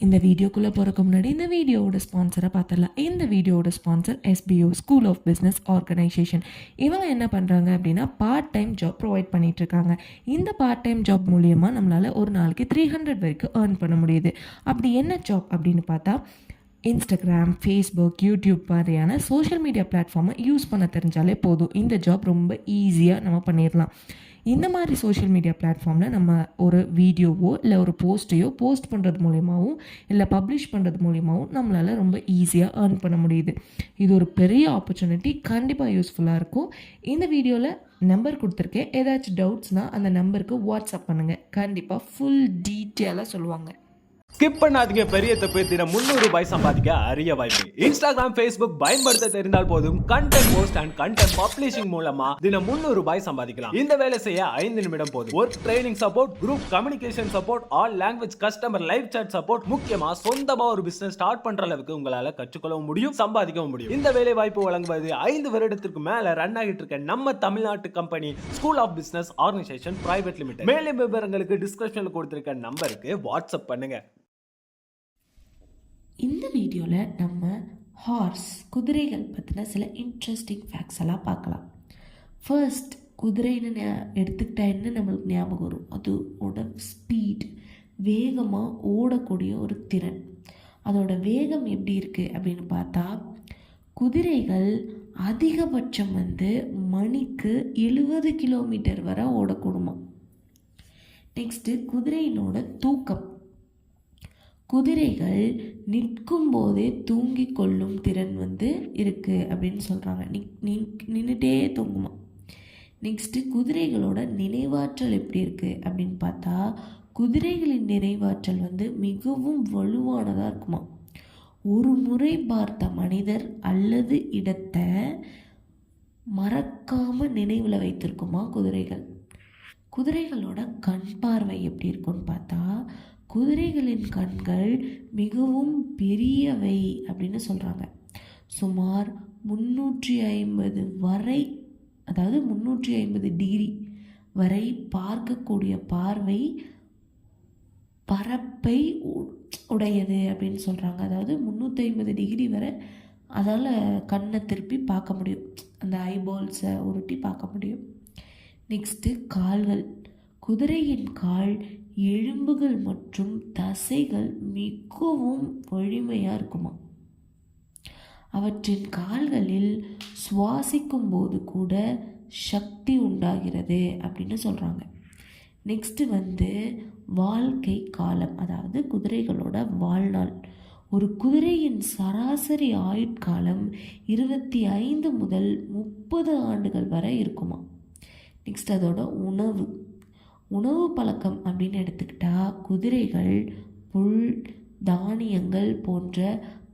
இந்த வீடியோக்குள்ளே போகிறக்கு முன்னாடி இந்த வீடியோவோட ஸ்பான்சரை பார்த்துடலாம். இந்த வீடியோவோட sponsor SBO school of business organisation. இவங்க என்ன பண்ணுறாங்க அப்படின்னா பார்ட் டைம் ஜாப் ப்ரொவைட் பண்ணிகிட்ருக்காங்க. இந்த பார்ட் டைம் ஜாப் மூலியமாக நம்மளால் ஒரு நாளைக்கு 300 வரைக்கும் ஏர்ன் பண்ண முடியுது. அப்படி என்ன ஜாப் அப்படின்னு பார்த்தா, இன்ஸ்டாகிராம், ஃபேஸ்புக், யூடியூப் மாதிரியான சோஷியல் மீடியா பிளாட்ஃபார்மை யூஸ் பண்ண தெரிஞ்சாலே போதும். இந்த ஜாப் ரொம்ப ஈஸியாக நம்ம பண்ணிடலாம். இந்த மாதிரி சோஷியல் மீடியா பிளாட்ஃபார்மில் நம்ம ஒரு வீடியோவோ இல்லை ஒரு போஸ்ட்டையோ போஸ்ட் பண்ணுறது மூலியமாகவும் இல்லை பப்ளிஷ் பண்ணுறது மூலியமாகவும் நம்மளால் ரொம்ப ஈஸியாக ஏர்ன் பண்ண முடியுது. இது ஒரு பெரிய ஆப்பர்ச்சுனிட்டி, கண்டிப்பாக யூஸ்ஃபுல்லாக இருக்கும். இந்த வீடியோவில் நம்பர் கொடுத்துருக்கேன். ஏதாச்சும் டவுட்ஸ்னால் அந்த நம்பருக்கு வாட்ஸ்அப் பண்ணுங்கள். கண்டிப்பாக ஃபுல் டீட்டெயிலாக சொல்லுவாங்க. ஸ்கிப் பண்ணாதீங்க. பெரிய தப்பு. தினம் 300 ரூபாய் சம்பாதிக்க அரிய வாய்ப்பு. இன்ஸ்டாகிராம், ஃபேஸ்புக் பயன்படுத்த தெரிந்தால் போதும். Content post and content publishing மூலமா தினம் 300 ரூபாய் சம்பாதிக்கலாம். இந்த வேலை செய்ய 5 நிமிடம் போதும். Work training support, group communication support, all language customer live chat support. முக்கியமா சொந்தமா ஒரு பிசினஸ் ஸ்டார்ட் பண்ற அளவுக்கு உங்களால கற்றுக்கொள்ளவும் முடியும், சம்பாதிக்கவும் முடியும். இந்த வேலை வாய்ப்பு வழங்குவது 5 வருடத்திற்கு மேல ரன் ஆகிட்டு இருக்க நம்ம தமிழ்நாட்டு company school of business organisation private limited. மேலும் விவரங்களுக்கு டிஸ்கிரிப்ஷன்ல கொடுத்திருக்க நம்பருக்கு வாட்ஸ்அப் பண்ணுங்க. இந்த வீடியோவில் நம்ம குதிரைகள் பற்றின சில இன்ட்ரெஸ்டிங் ஃபேக்ட்ஸ் எல்லாம் பார்க்கலாம். ஃபர்ஸ்ட், குதிரைன்னு எடுத்துக்கிட்டா என்ன நம்மளுக்கு ஞாபகம் வரும்? அதோட ஸ்பீட், வேகமாக ஓடக்கூடிய ஒரு திறன். அதோட வேகம் எப்படி இருக்குது அப்படின்னு பார்த்தா, குதிரைகள் அதிகபட்சம் மணிக்கு 70 கிலோமீட்டர் வரை ஓடக்கூடுமா. நெக்ஸ்ட்டு, குதிரையினோட தூக்கம். குதிரைகள் நிற்கும் போதே தூங்கி கொள்ளும் திறன் இருக்குது அப்படின்னு சொல்கிறாங்க. நின்றுட்டே தூங்குமா. நெக்ஸ்ட்டு, குதிரைகளோட நினைவாற்றல் எப்படி இருக்குது அப்படின்னு பார்த்தா, குதிரைகளின் நினைவாற்றல் மிகவும் வலுவானதாக இருக்குமா. ஒரு முறை பார்த்த மனிதர் அல்லது இடத்தை மறக்காமல் நினைவில் வைத்திருக்குமா குதிரைகள். குதிரைகளோட கண் பார்வை எப்படி இருக்குன்னு பார்த்தா, குதிரைகளின் கண்கள் மிகவும் பெரியவை அப்படின்னு சொல்கிறாங்க. சுமார் 350 வரை, அதாவது 350 டிகிரி வரை பார்க்கக்கூடிய பார்வை பரப்பை உடையது அப்படின்னு சொல்கிறாங்க. அதாவது 350 டிகிரி வரை அதால் கண்ணை திருப்பி பார்க்க முடியும், அந்த ஐபால்ஸை உருட்டி பார்க்க முடியும். நெக்ஸ்ட்டு, கால்கள். குதிரையின் கால் எலும்புகள் மற்றும் தசைகள் மிகவும் வலிமையாக இருக்குமா. அவற்றின் கால்களில் சுவாசிக்கும் போது கூட சக்தி உண்டாகிறது அப்படின்னு சொல்கிறாங்க. நெக்ஸ்ட்டு வாழ்க்கை காலம், அதாவது குதிரைகளோட வாழ்நாள். ஒரு குதிரையின் சராசரி ஆயுட்காலம் 25 முதல் 30 ஆண்டுகள் வரை இருக்குமா. நெக்ஸ்ட், அதோட உணவு பழக்கம் அப்படின்னு எடுத்துக்கிட்டால், குதிரைகள் புல், தானியங்கள் போன்ற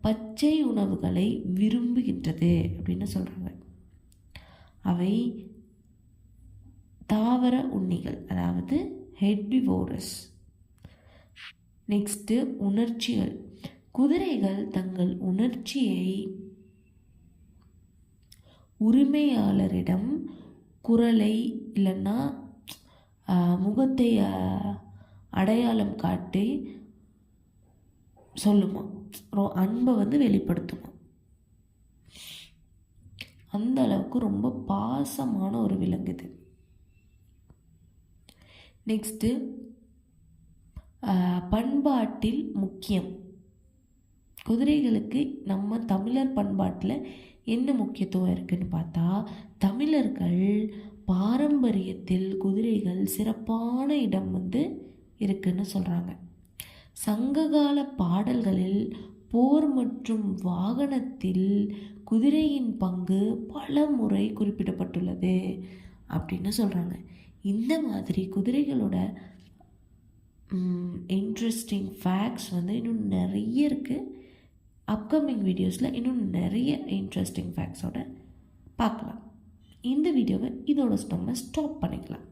பச்சை உணவுகளை விரும்புகின்றது அப்படின்னு சொல்கிறாங்க. அவை தாவர உண்ணிகள், அதாவது ஹெர்பிவோரஸ். நெக்ஸ்ட்டு, உணர்ச்சிகள். குதிரைகள் தங்கள் உணர்ச்சியை உரிமையாளரிடம் குரலை இல்லைன்னா முகத்தை அடையாளம் காட்டி சொல்லுமா, அன்பை வெளிப்படுத்துமா. அந்த அளவுக்கு ரொம்ப பாசமான ஒரு விலங்கு இது. நெக்ஸ்ட்டு, பண்பாட்டில் முக்கியம். குதிரைகளுக்கு நம்ம தமிழர் பண்பாட்டில் என்ன முக்கியத்துவம் இருக்குதுன்னு பார்த்தா, தமிழர்கள் பாரம்பரியத்தில் குதிரைகள் சிறப்பான இடம் இருக்குன்னு சொல்கிறாங்க. சங்ககால பாடல்களில் போர் மற்றும் வாகனத்தில் குதிரையின் பங்கு பல முறை குறிப்பிடப்பட்டுள்ளது அப்படின்னு சொல்கிறாங்க. இந்த மாதிரி குதிரைகளோட இன்ட்ரெஸ்டிங் ஃபேக்ட்ஸ் இன்னும் நிறைய இருக்குது. அப்கமிங் வீடியோஸில் இன்னும் நிறைய இன்ட்ரெஸ்டிங் ஃபேக்ட்ஸோட பார்க்கலாம். இந்த வீடியோவை இதோட நம்ம ஸ்டாப் பண்ணிக்கலாம்.